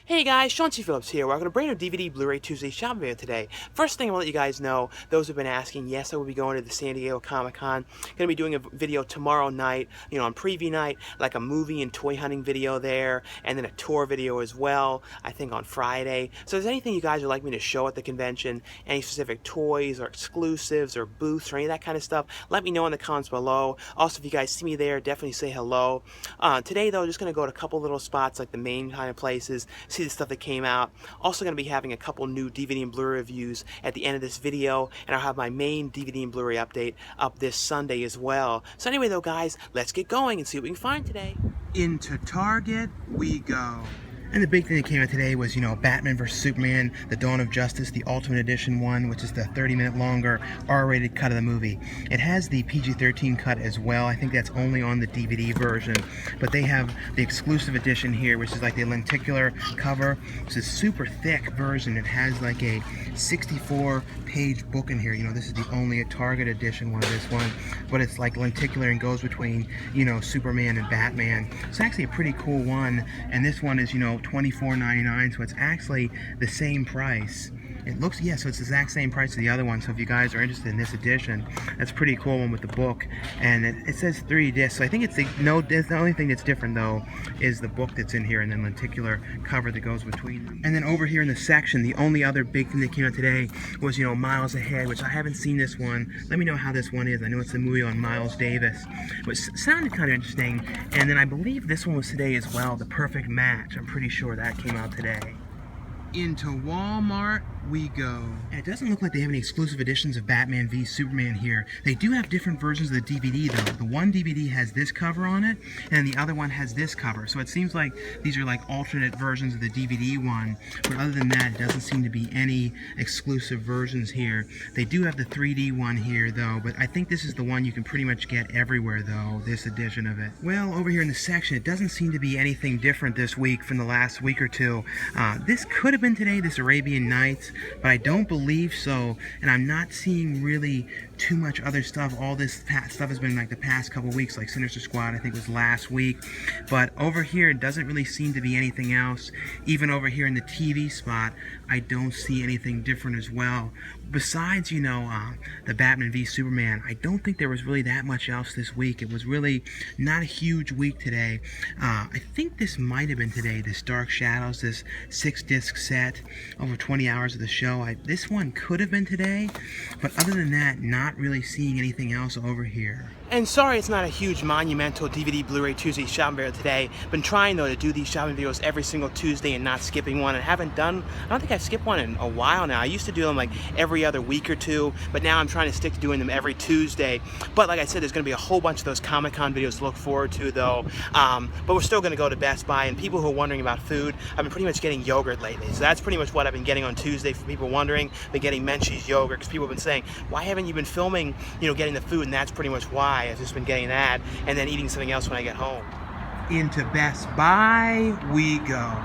Hey guys, Sean C. Phillips here. Welcome to a brand new DVD Blu-ray Tuesday shopping video today. First thing I want to let you guys know, those who've been asking, yes, I will be going to the San Diego Comic-Con. Going to be doing a video tomorrow night, on preview night, like a movie and toy hunting video there, and then a tour video as well, I think on Friday. So if there's anything you guys would like me to show at the convention, any specific toys or exclusives or booths or any of that kind of stuff, let me know in the comments below. Also, if you guys see me there, definitely say hello. Today though, just going to go to a couple little spots, like the main kind of places, see the stuff that came out. Also going to be having a couple new DVD and Blu-ray reviews at the end of this video, and I'll have my main DVD and Blu-ray update up this Sunday as well. So anyway though guys, let's get going and see what we can find today. Into Target we go. And the big thing that came out today was, Batman vs. Superman, The Dawn of Justice, the Ultimate Edition one, which is the 30-minute longer R-rated cut of the movie. It has the PG-13 cut as well. I think that's only on the DVD version. But they have the exclusive edition here, which is like the lenticular cover. It's a super thick version. It has like a 64-page book in here. This is the only Target edition one of this one. But it's like lenticular and goes between, Superman and Batman. It's actually a pretty cool one. And this one is, $24.99, so it's actually the same price. It looks, so it's the exact same price as the other one. So if you guys are interested in this edition, that's a pretty cool one with the book. And it says 3 discs, so I think it's the only thing that's different though is the book that's in here and then lenticular cover that goes between them. And then over here in the section, the only other big thing that came out today was, Miles Ahead, which I haven't seen this one. Let me know how this one is. I know it's a movie on Miles Davis, which sounded kind of interesting. And then I believe this one was today as well, The Perfect Match. I'm pretty sure that came out today. Into Walmart we go. And it doesn't look like they have any exclusive editions of Batman v Superman here. They do have different versions of the DVD though. The one DVD has this cover on it, and the other one has this cover. So it seems like these are like alternate versions of the DVD one. But other than that, it doesn't seem to be any exclusive versions here. They do have the 3D one here though, but I think this is the one you can pretty much get everywhere though, this edition of it. Well, over here in the section, it doesn't seem to be anything different this week from the last week or two. This could have been today, this Arabian Nights, but I don't believe so, and I'm not seeing really too much other stuff. All this stuff has been like the past couple weeks, like Sinister Squad I think was last week, but over here it doesn't really seem to be anything else. Even over here in the TV spot, I don't see anything different as well. Besides, the Batman v Superman, I don't think there was really that much else this week. It was really not a huge week today. I think this might have been today, this Dark Shadows, this 6-disc set, over 20 hours of the show. This one could have been today, but other than that, not really seeing anything else over here. And sorry it's not a huge monumental DVD Blu-ray Tuesday shopping video today. Been trying though to do these shopping videos every single Tuesday and not skipping one, and I don't think I've skipped one in a while now. I used to do them like every other week or two, but now I'm trying to stick to doing them every Tuesday. But like I said, there's going to be a whole bunch of those Comic-Con videos to look forward to though. But we're still going to go to Best Buy, and people who are wondering about food, I've been pretty much getting yogurt lately. So that's pretty much what I've been getting on Tuesday for people wondering. I've been getting Menchie's yogurt because people have been saying, why haven't you been filming, getting the food? And that's pretty much why. I've just been getting that and then eating something else when I get home. Into Best Buy we go.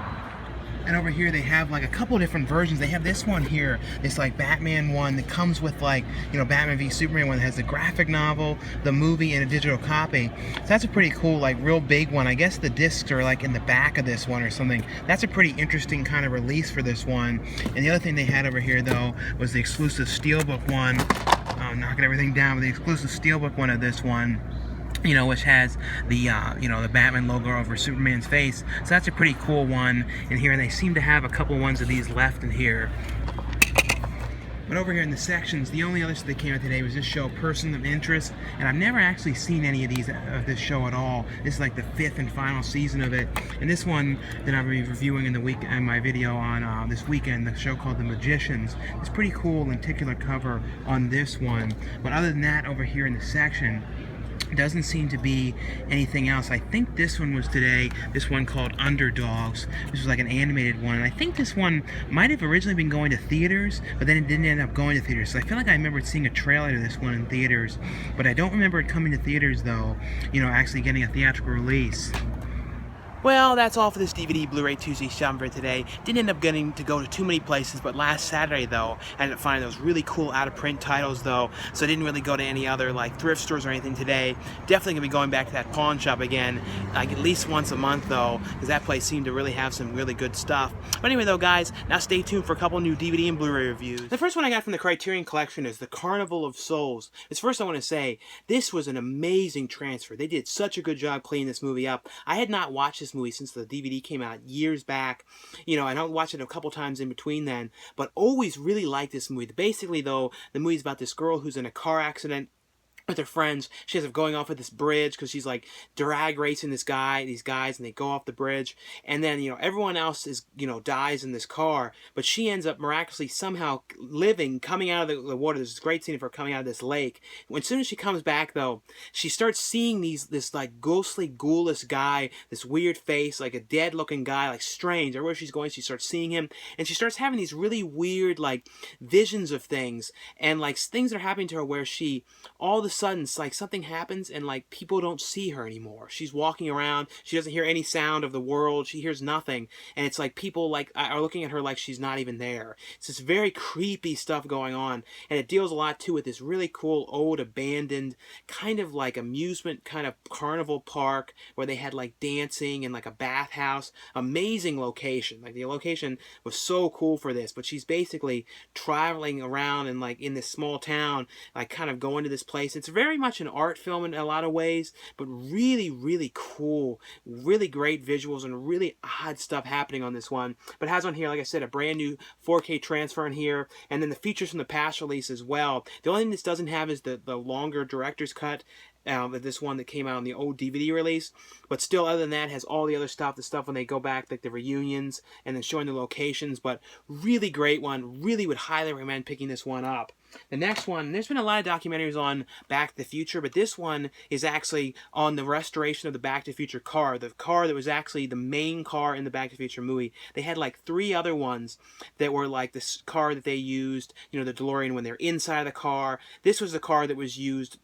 And over here they have like a couple different versions. They have this one here, this like Batman one that comes with like, Batman v Superman one that has the graphic novel, the movie, and a digital copy. So that's a pretty cool, like real big one. I guess the discs are like in the back of this one or something. That's a pretty interesting kind of release for this one. And the other thing they had over here though was the exclusive Steelbook one. Knocking everything down with the exclusive Steelbook one of this one. Which has the, the Batman logo over Superman's face. So that's a pretty cool one in here, and they seem to have a couple ones of these left in here. But over here in the sections, the only other stuff that came out today was this show, Person of Interest, and I've never actually seen any of this show at all. This is like the 5th and final season of it, and this one that I'll be reviewing in my video on this weekend, the show called The Magicians. It's pretty cool lenticular cover on this one. But other than that, over here in the section, doesn't seem to be anything else. I think this one was today, this one called Underdogs. This was like an animated one, and I think this one might have originally been going to theaters, but then it didn't end up going to theaters. So I feel like I remember seeing a trailer to this one in theaters, but I don't remember it coming to theaters though, actually getting a theatrical release. Well, that's all for this DVD Blu-ray Tuesday shopping for today. Didn't end up getting to go to too many places, but last Saturday, though, I ended up finding those really cool out-of-print titles, though, so I didn't really go to any other, like, thrift stores or anything today. Definitely going to be going back to that pawn shop again, like, at least once a month, though, because that place seemed to really have some really good stuff. But anyway, though, guys, now stay tuned for a couple new DVD and Blu-ray reviews. The first one I got from the Criterion Collection is the Carnival of Souls. First I want to say, this was an amazing transfer. They did such a good job cleaning this movie up. I had not watched this movie since the DVD came out years back, and I watched it a couple times in between then, but always really liked this movie. Basically, though, the movie's about this girl who's in a car accident with her friends. She ends up going off of this bridge because she's like drag racing these guys, and they go off the bridge, and then everyone else is dies in this car, but she ends up miraculously somehow living, coming out of the water. There's this great scene of her coming out of this lake. As soon as she comes back, though, she starts seeing this like ghostly, ghoulish guy, this weird face, like a dead looking guy, like strange. Everywhere she's going, she starts seeing him, and she starts having these really weird like visions of things, and like things are happening to her where she all of a sudden, it's like something happens and like people don't see her anymore. She's walking around, she doesn't hear any sound of the world, she hears nothing, and it's like people like are looking at her like she's not even there. It's this very creepy stuff going on, and it deals a lot too with this really cool old abandoned kind of like amusement kind of carnival park where they had like dancing and like a bathhouse. Amazing location. Like the location was so cool for this, but she's basically traveling around and like in this small town, like kind of going to this place. It's very much an art film in a lot of ways, but really, really cool, really great visuals and really odd stuff happening on this one. But it has on here, like I said, a brand new 4K transfer in here, and then the features from the past release as well. The only thing this doesn't have is the longer director's cut. This one that came out on the old DVD release, but still, other than that, has all the other stuff, the stuff when they go back, like the reunions, and then showing the locations. But really great one. Really would highly recommend picking this one up. The next one, there's been a lot of documentaries on Back to the Future, but this one is actually on the restoration of the Back to the Future car. The car that was actually the main car in the Back to the Future movie. They had like 3 other ones that were like this car that they used, the DeLorean when they're inside the car. This was the car that was used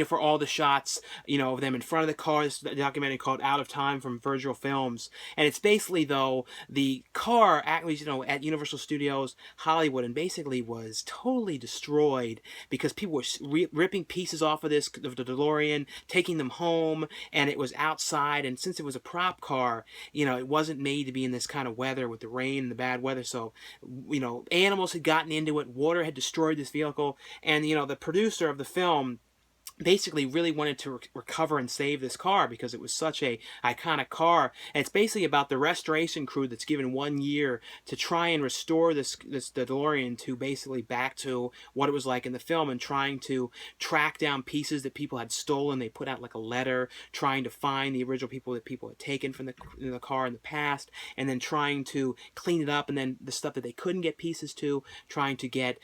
for all the shots, of them in front of the car. This documentary called Out of Time from Virgil Films. And it's basically, though, the car, actually, at Universal Studios Hollywood, and basically was totally destroyed because people were ripping pieces off of the DeLorean, taking them home, and it was outside. And since it was a prop car, it wasn't made to be in this kind of weather with the rain and the bad weather. So, animals had gotten into it, water had destroyed this vehicle, and, the producer of the film basically really wanted to recover and save this car because it was such a iconic car. And it's basically about the restoration crew that's given 1 year to try and restore the DeLorean to basically back to what it was like in the film, and trying to track down pieces that people had stolen. They put out like a letter trying to find the original people that people had taken from the car in the past, and then trying to clean it up, and then the stuff that they couldn't get pieces to, trying to get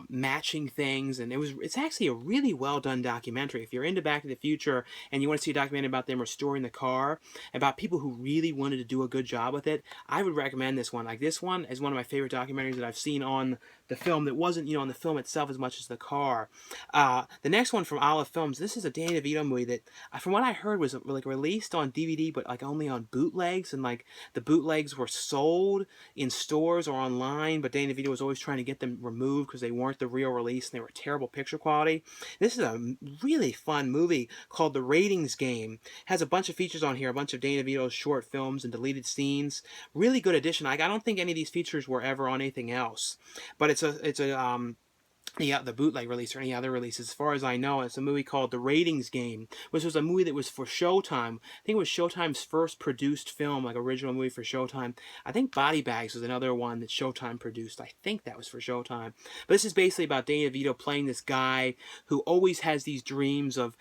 matching things. And it's actually a really well done documentary. If you're into Back to the Future and you want to see a documentary about them restoring the car, about people who really wanted to do a good job with it, I would recommend this one. Like, this one is one of my favorite documentaries that I've seen on the film that wasn't, on the film itself as much as the car. The next one from Olive Films, this is a Danny DeVito movie that, from what I heard, was like released on DVD, but like only on bootlegs, and like the bootlegs were sold in stores or online, but Danny DeVito was always trying to get them removed because they weren't the real release and they were terrible picture quality. This is a really fun movie called The Ratings Game. Has a bunch of features on here, a bunch of Danny DeVito's short films and deleted scenes. Really good addition. I don't think any of these features were ever on anything else, but it's the bootleg release or any other releases. As far as I know, it's a movie called The Ratings Game, which was a movie that was for Showtime. I think it was Showtime's first produced film, like original movie for Showtime. I think Body Bags was another one that Showtime produced. I think that was for Showtime. But this is basically about Danny DeVito playing this guy who always has these dreams of,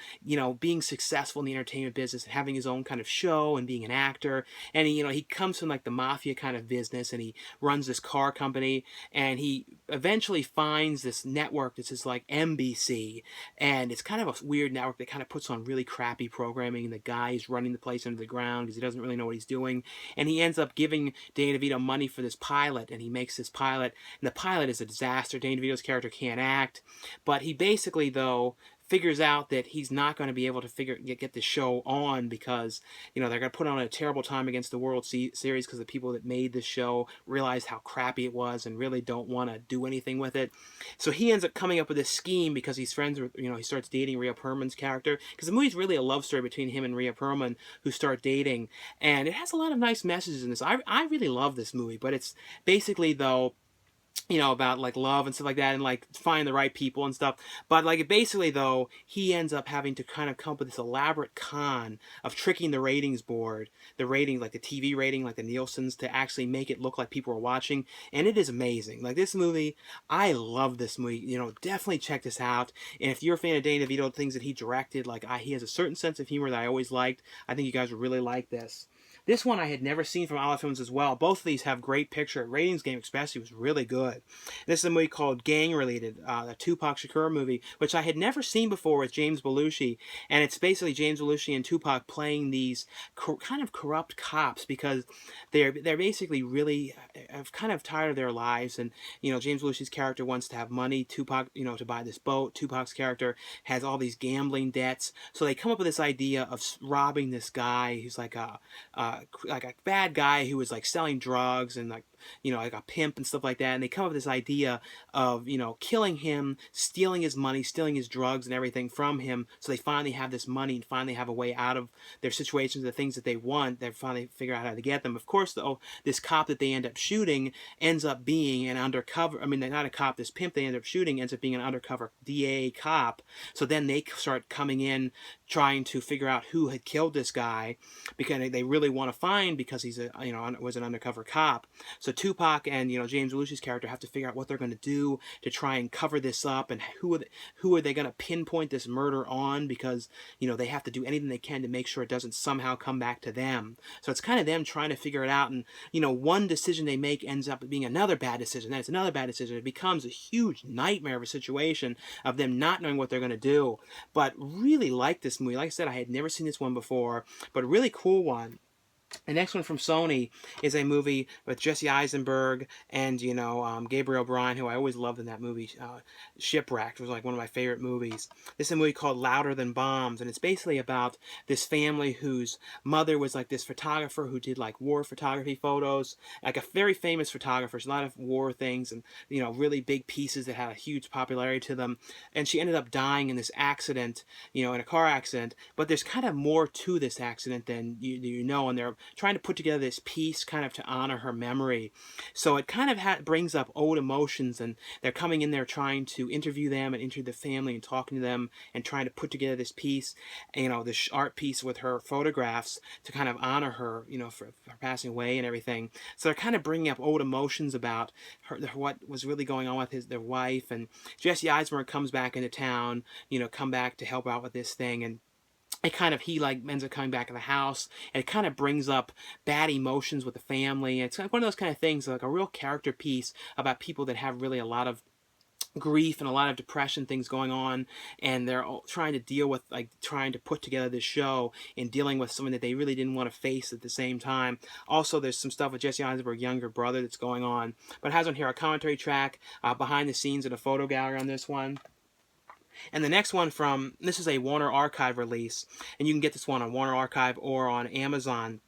being successful in the entertainment business and having his own kind of show and being an actor. And he comes from like the mafia kind of business, and he runs this car company, and he eventually finds this network that's just like NBC, and it's kind of a weird network that kind of puts on really crappy programming, and the guy is running the place under the ground because he doesn't really know what he's doing, and he ends up giving Danny DeVito money for this pilot, and he makes this pilot, and the pilot is a disaster. Danny DeVito's character can't act, but he basically, though, figures out that he's not going to be able to get the show on because, you know, they're going to put on a terrible time against the World Series because the people that made the show realized how crappy it was and really don't want to do anything with it. So he ends up coming up with this scheme because he's friends with, you know, he starts dating Rhea Perlman's character, because the movie's really a love story between him and Rhea Perlman, who start dating, and it has a lot of nice messages in this. I really love this movie, but it's basically, though, you know, about like love and stuff like that, and like finding the right people and stuff. But like basically, though, he ends up having to kind of come up with this elaborate con of tricking the ratings board, the ratings, like the TV rating, like the Nielsen's, to actually make it look like people are watching. And it is amazing. Like this movie, I love this movie. You know, definitely check this out. And if you're a fan of Danny DeVito, things that he directed, like he has a certain sense of humor that I always liked. I think you guys would really like this. This one I had never seen from Olive Films as well. Both of these have great picture. Ratings Game especially was really good. This is a movie called Gang Related, a Tupac Shakur movie, which I had never seen before with James Belushi. And it's basically James Belushi and Tupac playing these kind of corrupt cops because they're basically really kind of tired of their lives. And, you know, James Belushi's character wants to have money. Tupac, you know, to buy this boat. Tupac's character has all these gambling debts. So they come up with this idea of robbing this guy who's like a bad guy who was like selling drugs and like, you know, like a pimp and stuff like that. And they come up with this idea of, you know, killing him, stealing his money, stealing his drugs and everything from him. So they finally have this money and finally have a way out of their situations, the things that they want. They finally figure out how to get them. Of course, though, this cop that they end up shooting ends up being an undercover, I mean, not a cop, this pimp they end up shooting ends up being an undercover DA cop. So then they start coming in trying to figure out who had killed this guy, because they really want to find, because he's a, you know, was an undercover cop. So Tupac and, you know, James Belushi's character have to figure out what they're going to do to try and cover this up, and who are they going to pinpoint this murder on, because, you know, they have to do anything they can to make sure it doesn't somehow come back to them. So it's kind of them trying to figure it out, and, you know, one decision they make ends up being another bad decision, then it's another bad decision. It becomes a huge nightmare of a situation of them not knowing what they're going to do. But really like this movie. Like I said, I had never seen this one before, but a really cool one. The next one from Sony is a movie with Jesse Eisenberg and, you know, Gabriel Byrne, who I always loved in that movie. Shipwrecked was like one of my favorite movies. This is a movie called Louder Than Bombs, and it's basically about this family whose mother was like this photographer who did like war photography photos, like a very famous photographer. A lot of war things and, you know, really big pieces that had a huge popularity to them. And she ended up dying in this accident, you know, in a car accident. But there's kind of more to this accident than you know, and they're trying to put together this piece kind of to honor her memory. So it kind of brings up old emotions, and they're coming in there trying to interview them and interview the family and talking to them and trying to put together this piece, you know, this art piece with her photographs to kind of honor her, you know, for passing away and everything. So they're kind of bringing up old emotions about her, what was really going on with their wife. And Jesse Eisenberg comes back into town, you know, come back to help out with this thing, and it kind of, he like ends up coming back to the house, and it kind of brings up bad emotions with the family. And it's like one of those kind of things, like a real character piece about people that have really a lot of grief and a lot of depression things going on, and they're all trying to deal with, like, trying to put together this show and dealing with something that they really didn't want to face at the same time. Also, there's some stuff with Jesse Eisenberg's younger brother that's going on, but it has on here a commentary track, behind the scenes, and a photo gallery on this one. And the next one this is a Warner Archive release, and you can get this one on Warner Archive or on Amazon.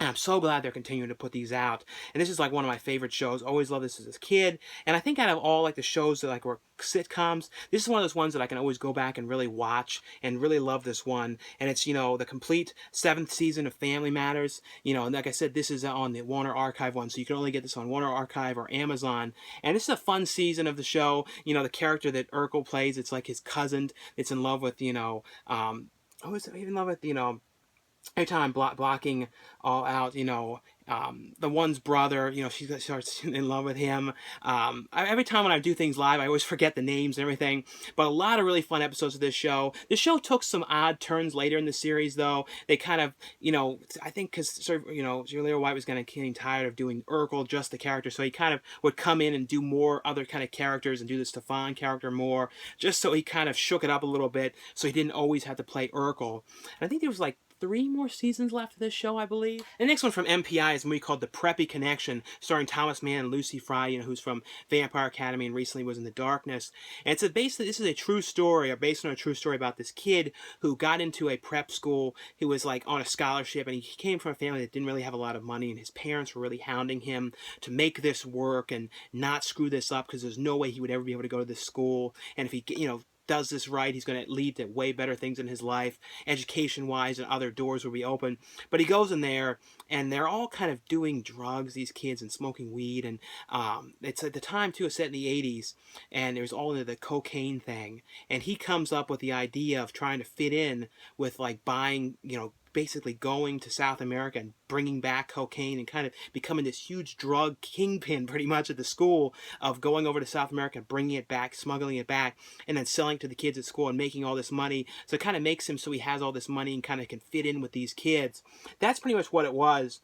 And I'm so glad they're continuing to put these out. And this is like one of my favorite shows. Always loved this as a kid. And I think out of all like the shows that like were sitcoms, this is one of those ones that I can always go back and really watch, and really love this one. And it's, you know, the complete 7th season of Family Matters. You know, and like I said, this is on the Warner Archive one, so you can only get this on Warner Archive or Amazon. And this is a fun season of the show. You know, the character that Urkel plays, it's like his cousin that's in love with, you know, who's in love with, you know, every time I'm blocking all out, you know, the one's brother, you know, she starts in love with him. Every time when I do things live, I always forget the names and everything. But a lot of really fun episodes of this show. The show took some odd turns later in the series, though. They kind of, you know, I think because, you know, Julia White was getting tired of doing Urkel, just the character, so he kind of would come in and do more other kind of characters and do the Stefan character more, just so he kind of shook it up a little bit, so he didn't always have to play Urkel. And I think there was like 3 more seasons left of this show, I believe. The next one from MPI is a movie called The Preppie Connection, starring Thomas Mann and Lucy Fry, you know, who's from Vampire Academy and recently was in The Darkness. And it's basically, this is a true story, or based on a true story about this kid who got into a prep school. He was like on a scholarship, and he came from a family that didn't really have a lot of money, and his parents were really hounding him to make this work and not screw this up, because there's no way he would ever be able to go to this school. And if he, you know, does this right, he's going to lead to way better things in his life, education-wise, and other doors will be open. But he goes in there, and they're all kind of doing drugs, these kids, and smoking weed, and it's at the time, too, it's set in the 80s, and there's all into the cocaine thing, and he comes up with the idea of trying to fit in with, like, buying, you know, basically going to South America and bringing back cocaine and kind of becoming this huge drug kingpin pretty much at the school, of going over to South America, bringing it back, smuggling it back, and then selling to the kids at school and making all this money. So it kind of makes him so he has all this money and kind of can fit in with these kids. That's pretty much what it was.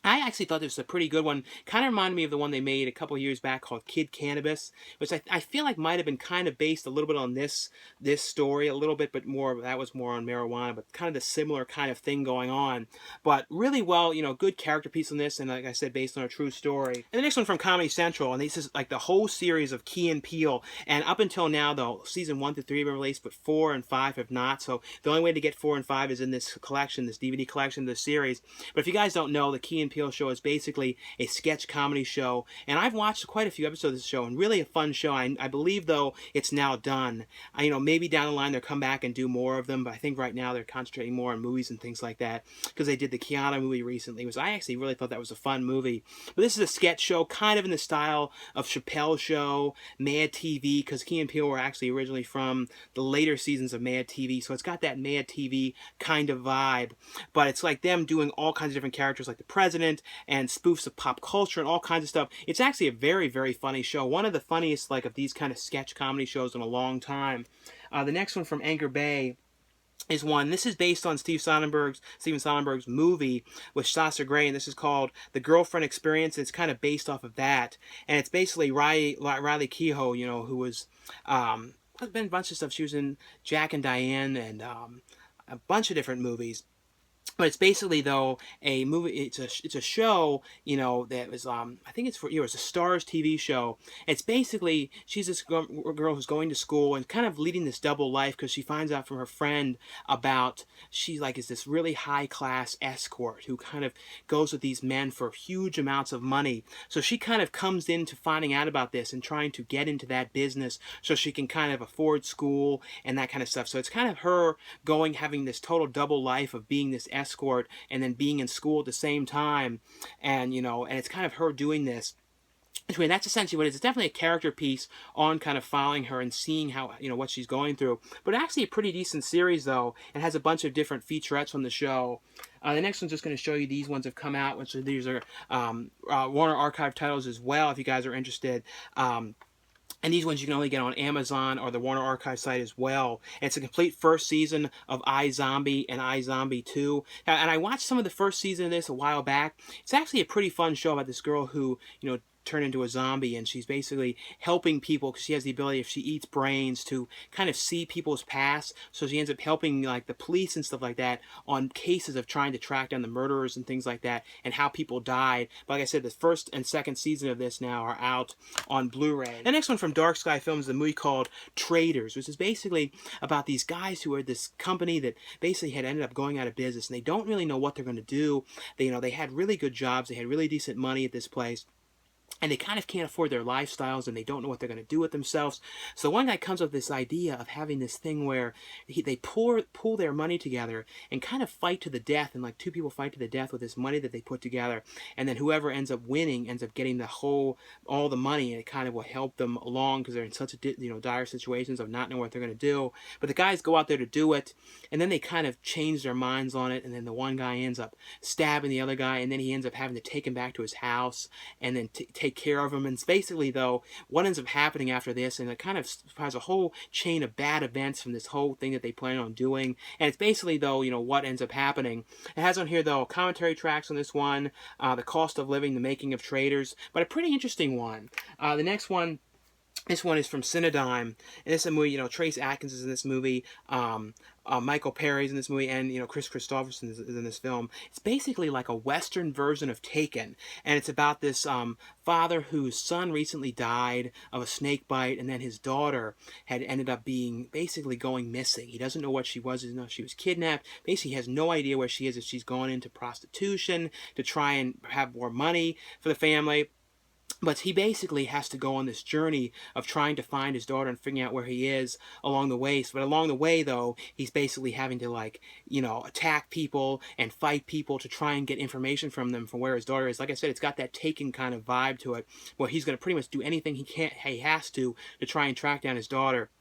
I actually thought this was a pretty good one. Kind of reminded me of the one they made a couple years back called Kid Cannabis, which I feel like might have been kind of based a little bit on this story a little bit, but more that was more on marijuana, but kind of the similar kind of thing going on. But really well, you know, good character piece on this, and like I said, based on a true story. And the next one from Comedy Central, and this is like the whole series of Key and Peele. And up until now, though, season 1 through 3 have been released, but 4 and 5 have not. So the only way to get 4 and 5 is in this collection, this DVD collection, this series. But if you guys don't know, the Key and Peele show is basically a sketch comedy show, and I've watched quite a few episodes of this show, and really a fun show. I believe, though, it's now done. You know, maybe down the line they'll come back and do more of them, but I think right now they're concentrating more on movies and things like that, because they did the Keanu movie recently, which I actually really thought that was a fun movie. But this is a sketch show, kind of in the style of Chappelle's Show, Mad TV, because Key and Peele were actually originally from the later seasons of Mad TV, so it's got that Mad TV kind of vibe, but it's like them doing all kinds of different characters, like the president, and spoofs of pop culture and all kinds of stuff. It's actually a very, very funny show. One of the funniest, like, of these kind of sketch comedy shows in a long time. The next one from Anchor Bay is one. This is based on Steven Soderbergh's movie with Sasha Grey, and this is called The Girlfriend Experience. It's kind of based off of that, and it's basically Riley Keough, you know, who was there's been a bunch of stuff. She was in Jack and Diane and a bunch of different movies. But it's basically, though, a movie. It's a show, you know, that was I think it's it's a Starz TV show. It's basically, she's this girl who's going to school and kind of leading this double life, because she finds out from her friend about is this really high class escort who kind of goes with these men for huge amounts of money. So she kind of comes into finding out about this and trying to get into that business so she can kind of afford school and that kind of stuff. So it's kind of her having this total double life of being this escort and then being in school at the same time, and you know, and it's kind of her doing this. Anyway, that's essentially what it is. It's definitely a character piece on kind of following her and seeing how, you know, what she's going through. But actually a pretty decent series, though, and has a bunch of different featurettes from the show. The next one's just going to show you these ones have come out, which these are Warner Archive titles as well, if you guys are interested. And these ones you can only get on Amazon or the Warner Archive site as well. And it's a complete first season of iZombie and iZombie 2. And I watched some of the first season of this a while back. It's actually a pretty fun show about this girl who, you know, turn into a zombie, and she's basically helping people because she has the ability, if she eats brains, to kind of see people's past. So she ends up helping like the police and stuff like that on cases of trying to track down the murderers and things like that, and how people died. But like I said, the first and second season of this now are out on Blu-ray. The next one from Dark Sky Films is a movie called Traders, which is basically about these guys who are this company that basically had ended up going out of business, and they don't really know what they're going to do. They, you know, they had really good jobs, they had really decent money at this place, and they kind of can't afford their lifestyles, and they don't know what they're going to do with themselves. So one guy comes up with this idea of having this thing where they pull their money together and kind of fight to the death, and like two people fight to the death with this money that they put together, and then whoever ends up winning ends up getting all the money, and it kind of will help them along because they're in such dire situations of not knowing what they're going to do. But the guys go out there to do it, and then they kind of change their minds on it, and then the one guy ends up stabbing the other guy, and then he ends up having to take him back to his house and then take care of him. And it's basically, though, what ends up happening after this, and it kind of has a whole chain of bad events from this whole thing that they plan on doing. And it's basically, though, what ends up happening. It has on here, though, commentary tracks on this one, the cost of living, the making of traders, but a pretty interesting one. The next one This one is from Cinedigm, and this is a movie, you know, Trace Atkins is in this movie, Michael Perry's in this movie, and, you know, Chris Christopherson is in this film. It's basically like a Western version of Taken, and it's about this father whose son recently died of a snake bite, and then his daughter had ended up being basically going missing. He doesn't know what she was, he doesn't know if she was kidnapped, basically he has no idea where she is, if she's gone into prostitution to try and have more money for the family. But he basically has to go on this journey of trying to find his daughter and figuring out where he is along the way. But along the way, though, he's basically having to, like, you know, attack people and fight people to try and get information from them from where his daughter is. Like I said, it's got that Taken kind of vibe to it, where he's going to pretty much do anything he has to try and track down his daughter.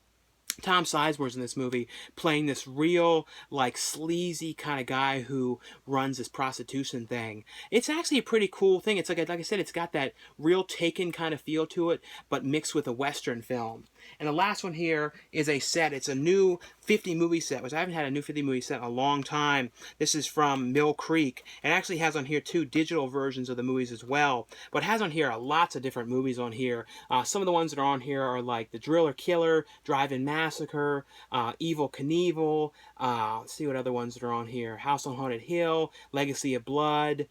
Tom Sizemore's in this movie playing this real, like, sleazy kind of guy who runs this prostitution thing. It's actually a pretty cool thing. It's like I said, it's got that real Taken kind of feel to it, but mixed with a Western film. And the last one here is a set. It's a new 50 movie set, which I haven't had a new 50 movie set in a long time. This is from Mill Creek. It actually has on here 2 digital versions of the movies as well, but it has on here lots of different movies on here. Some of the ones that are on here are like The Driller Killer, Drive-In Massacre, Evil Knievel, let's see what other ones that are on here. House on Haunted Hill, Legacy of Blood,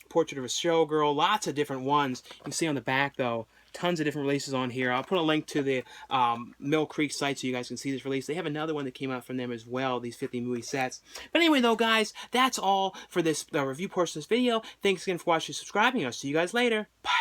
Portrait of a Showgirl, lots of different ones. You can see on the back, though, tons of different releases on here. I'll put a link to the Mill Creek site so you guys can see this release. They have another one that came out from them as well, these 50 movie sets. But anyway, though, guys, that's all for this review portion of this video. Thanks again for watching and subscribing. I'll see you guys later. Bye.